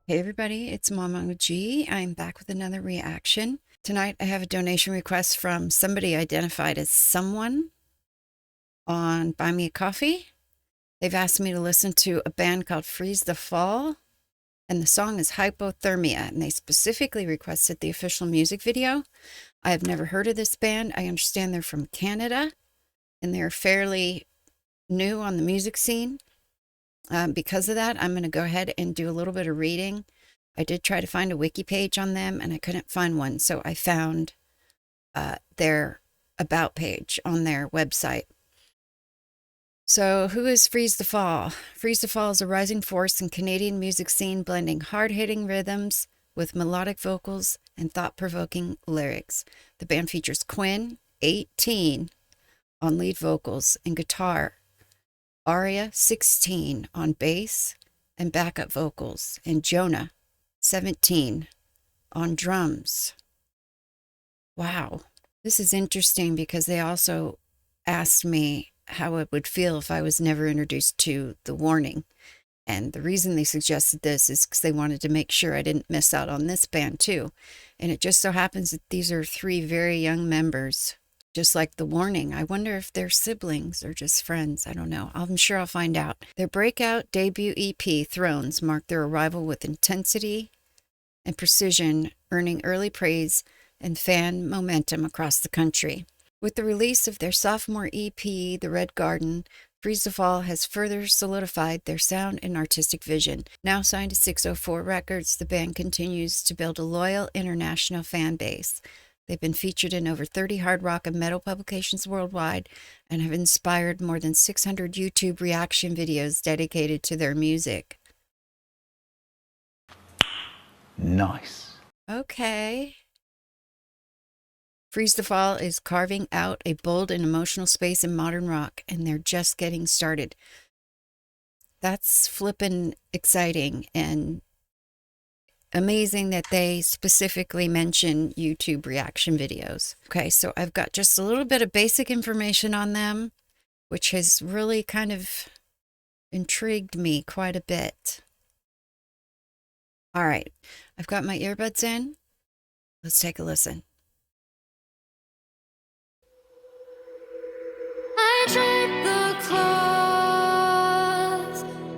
Hey everybody, it's MommaOG. I'm back with another reaction. Tonight I have a donation request from somebody identified as someone on Buy Me a Coffee. They've asked me to listen to a band called Freeze the Fall, and the song is Hypothermia, and they specifically requested the official music video. I have never heard of this band. I understand they're from Canada, and they're fairly new on the music scene. Because of that, I'm going to go ahead and do a little bit of reading. I did try to find a wiki page on them, and I couldn't find one, so I found their about page on their website. So who is Freeze the Fall? Freeze the Fall is a rising force in Canadian music scene, blending hard-hitting rhythms with melodic vocals and thought-provoking lyrics. The band features Quinn, 18, on lead vocals and guitar, Aria, 16, on bass and backup vocals, and Jonah, 17, on drums. Wow. This is interesting because they also asked me how it would feel if I was never introduced to The Warning. And the reason they suggested this is because they wanted to make sure I didn't miss out on this band too. And it just so happens that these are three very young members, just like The Warning. I wonder if they're siblings or just friends. I don't know. I'm sure I'll find out. Their breakout debut EP, Thrones, marked their arrival with intensity and precision, earning early praise and fan momentum across the country. With the release of their sophomore EP, The Red Garden, Freeze the Fall has further solidified their sound and artistic vision. Now signed to 604 Records, the band continues to build a loyal international fan base. They've been featured in over 30 hard rock and metal publications worldwide and have inspired more than 600 YouTube reaction videos dedicated to their music. Nice. Okay. Freeze the Fall is carving out a bold and emotional space in modern rock, and they're just getting started. That's flippin' exciting and amazing that they specifically mention YouTube reaction videos. Okay, so I've got just a little bit of basic information on them, which has really kind of intrigued me quite a bit. All right, I've got my earbuds in. Let's take a listen. I drape the cloth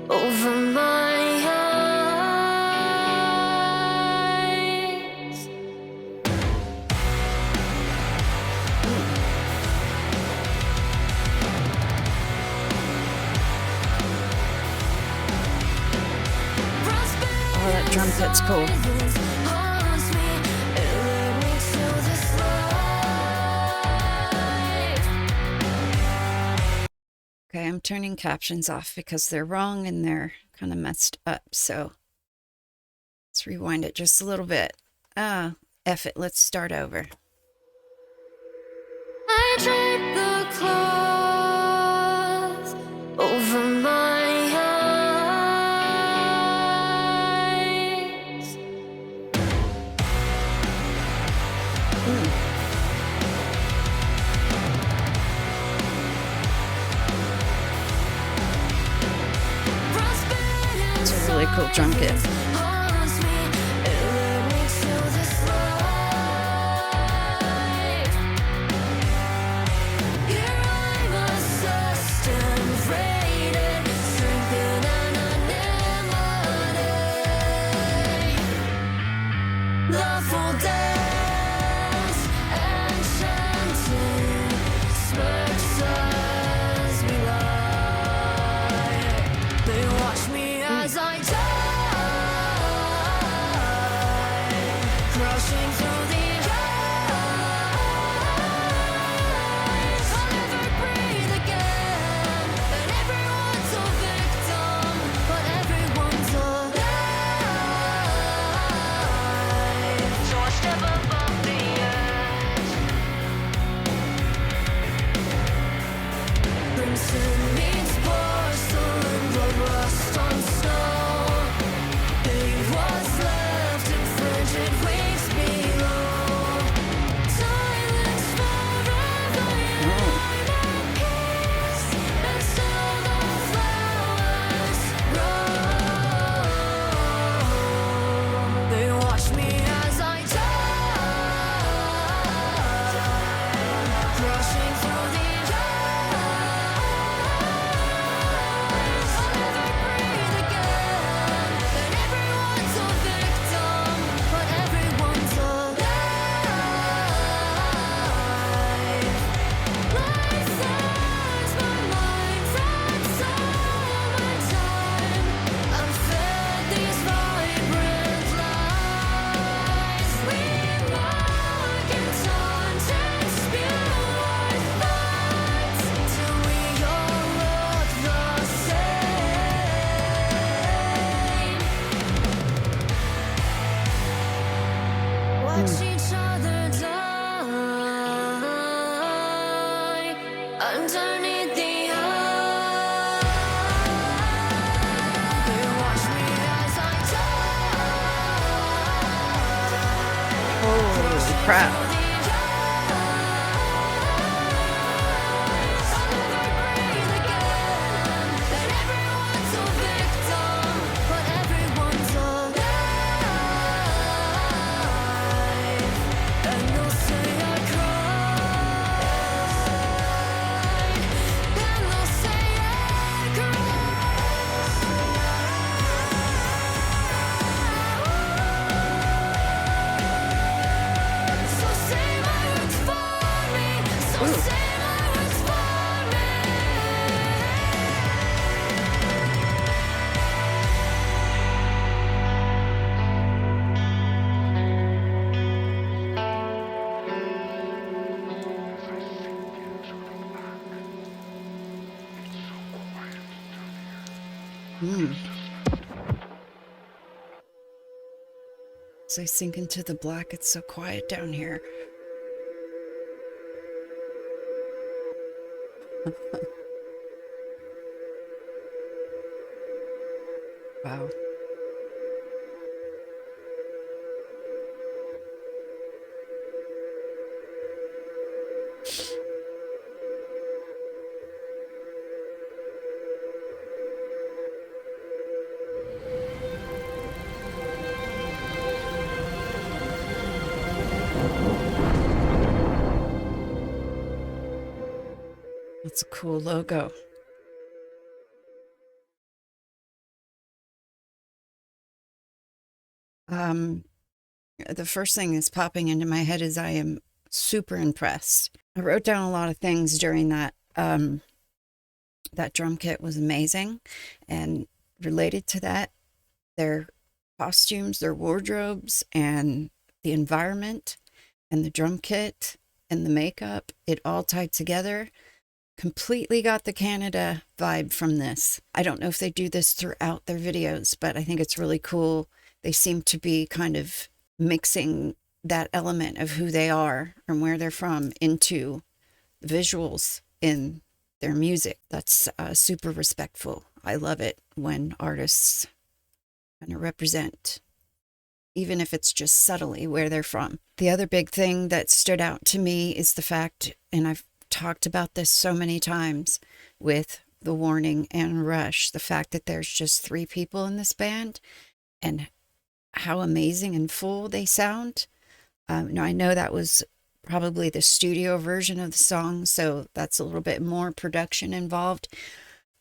over my eyes. Oh, that drum kit's cool. Okay, I'm turning captions off because they're wrong and they're kind of messed up. So let's rewind it just a little bit. F it, let's start over. I drape the cloth over my eyes. It's a really cool drum kit. As I die, crushing through the eyes, I'll never breathe again, and everyone's a victim, but everyone's alive. So I step up. crowd. As I sink into the black, it's so quiet down here. Wow. That's a cool logo. The first thing that's popping into my head is I am super impressed. I wrote down a lot of things during that. That drum kit was amazing. And related to that, their costumes, their wardrobes, and the environment, and the drum kit, and the makeup, it all tied together. Completely got the Canada vibe from this. I don't know if they do this throughout their videos, but I think it's really cool. They seem to be kind of mixing that element of who they are and where they're from into the visuals in their music. That's super respectful. I love it when artists kind of represent, even if it's just subtly, where they're from. The other big thing that stood out to me is the fact, and I've talked about this so many times with The Warning and Rush, the fact that there's just 3 people in this band and how amazing and full they sound. Now, I know that was probably the studio version of the song, so that's a little bit more production involved.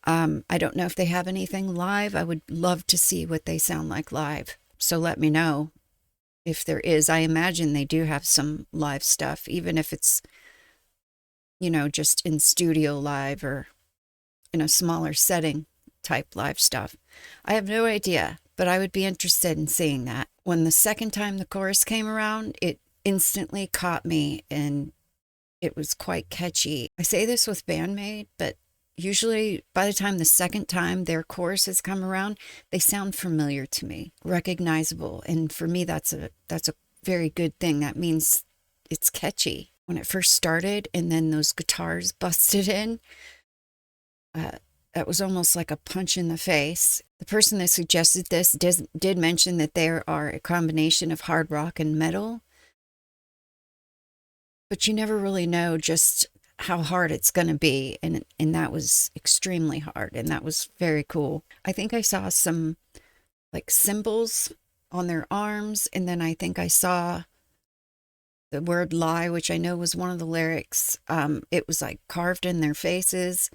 I don't know if they have anything live. I would love to see what they sound like live. So let me know if there is. I imagine they do have some live stuff, even if it's, you know, just in studio live or in a smaller setting type live stuff. I have no idea, but I would be interested in seeing that. When the second time the chorus came around, it instantly caught me and it was quite catchy. I say this with Bandmate, but usually by the time the second time their chorus has come around, they sound familiar to me, recognizable. And for me, that's a very good thing. That means it's catchy. When it first started and then those guitars busted in, that was almost like a punch in the face. The person that suggested this did mention that there are a combination of hard rock and metal, but you never really know just how hard it's going to be. And that was extremely hard. And that was very cool. I think I saw some like symbols on their arms. And then I think I saw the word lie, which I know was one of the lyrics. It was like carved in their faces.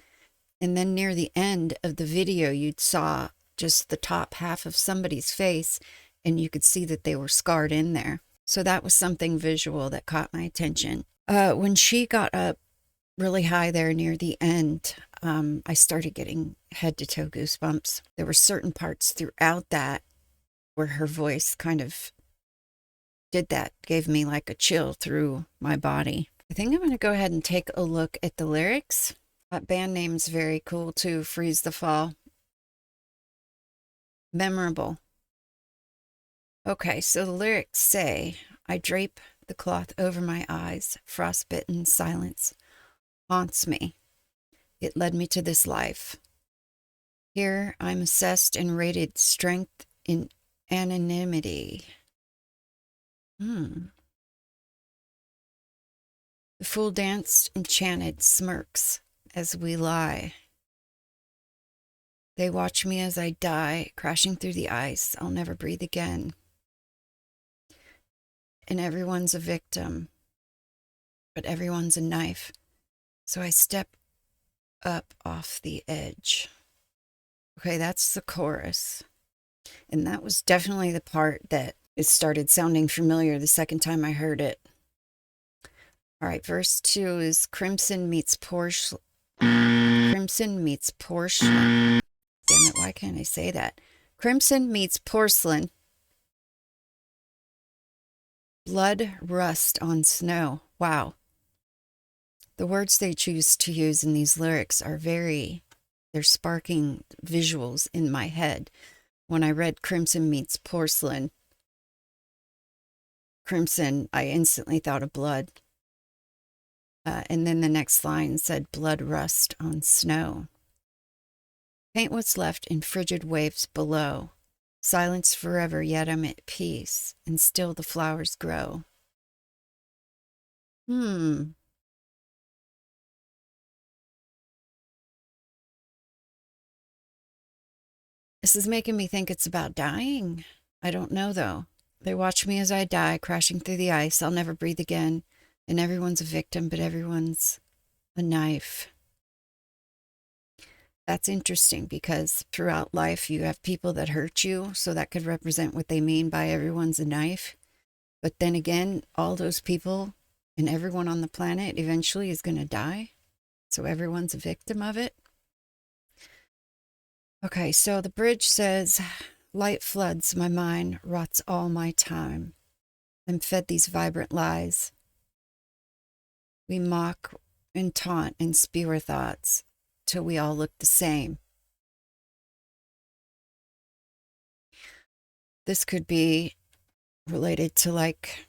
And then near the end of the video, you'd saw just the top half of somebody's face and you could see that they were scarred in there. So that was something visual that caught my attention. When she got up really high there near the end, I started getting head to toe goosebumps. There were certain parts throughout that where her voice kind of did that, gave me like a chill through my body. I think I'm going to go ahead and take a look at the lyrics. That band name's very cool too, Freeze the Fall. Memorable. Okay, so the lyrics say, I drape the cloth over my eyes, frostbitten silence haunts me. It led me to this life. Here I'm assessed and rated strength in anonymity. The fool danced enchanted smirks as we lie. They watch me as I die, crashing through the ice. I'll never breathe again. And everyone's a victim, but everyone's a knife. So I step up off the edge. Okay, that's the chorus. And that was definitely the part that it started sounding familiar the second time I heard it. All right, verse 2 is crimson meets Porsche. Crimson meets porcelain. Damn it, why can't I say that? Crimson meets porcelain. Blood rust on snow. Wow. The words they choose to use in these lyrics are they're sparking visuals in my head. When I read crimson meets porcelain, crimson, I instantly thought of blood. And then the next line said, blood rust on snow. Paint what's left in frigid waves below. Silence forever, yet I'm at peace, and still the flowers grow. This is making me think it's about dying. I don't know, though. They watch me as I die, crashing through the ice. I'll never breathe again. And everyone's a victim, but everyone's a knife. That's interesting because throughout life you have people that hurt you, so that could represent what they mean by everyone's a knife. But then again, all those people and everyone on the planet eventually is going to die, so everyone's a victim of it. Okay, so the bridge says, light floods my mind, rots all my time. I'm fed these vibrant lies. We mock and taunt and spew our thoughts till we all look the same. This could be related to like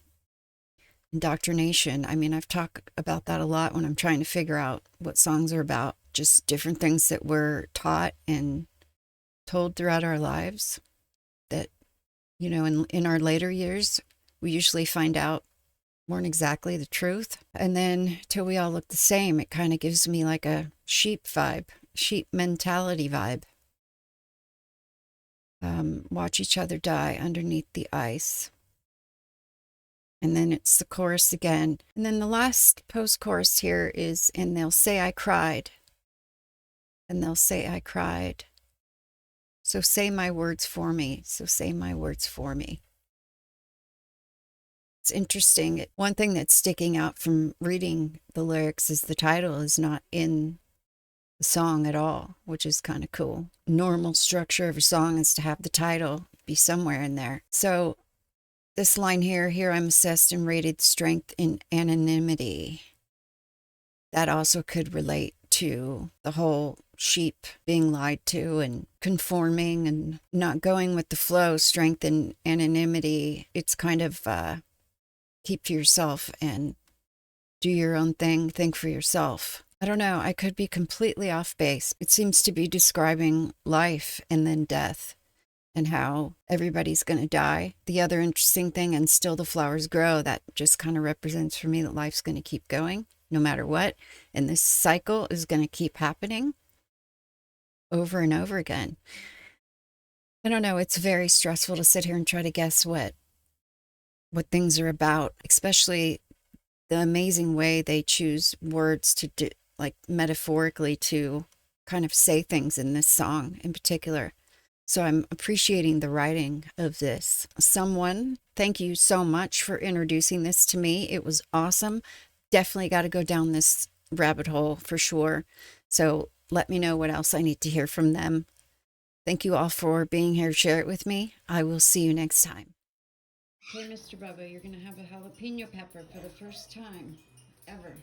indoctrination. I mean, I've talked about that a lot when I'm trying to figure out what songs are about, just different things that we're taught and told throughout our lives that, you know, in our later years, we usually find out weren't exactly the truth. And then till we all look the same, it kind of gives me like a sheep vibe, sheep mentality vibe. Watch each other die underneath the ice. And then it's the chorus again. And then the last post-chorus here is, and they'll say I cried. And they'll say I cried. So say my words for me. So say my words for me. It's interesting. One thing that's sticking out from reading the lyrics is the title is not in the song at all, which is kind of cool. Normal structure of a song is to have the title be somewhere in there. So this line here I'm assessed and rated strength in anonymity. That also could relate to the whole sheep being lied to and conforming and not going with the flow, strength in anonymity. It's kind of keep to yourself and do your own thing, think for yourself. I don't know, I could be completely off base. It seems to be describing life and then death and how everybody's going to die. The other interesting thing, and still the flowers grow, that just kind of represents for me that life's going to keep going no matter what. And this cycle is going to keep happening over and over again. I don't know, it's very stressful to sit here and try to guess what things are about, especially the amazing way they choose words to do, like metaphorically, to kind of say things in this song in particular. So I'm appreciating the writing of this. Someone, thank you so much for introducing this to me. It was awesome. Definitely got to go down this rabbit hole for sure. So let me know what else I need to hear from them. Thank you all for being here to share it with me. I will see you next time. Okay, Mr. Bubba, you're going to have a jalapeno pepper for the first time ever.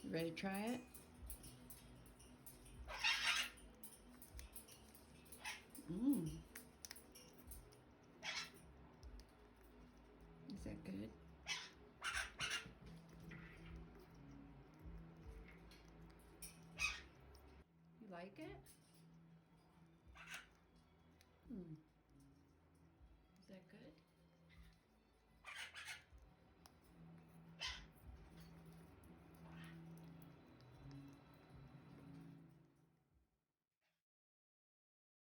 You ready to try it? Is that good? You like it?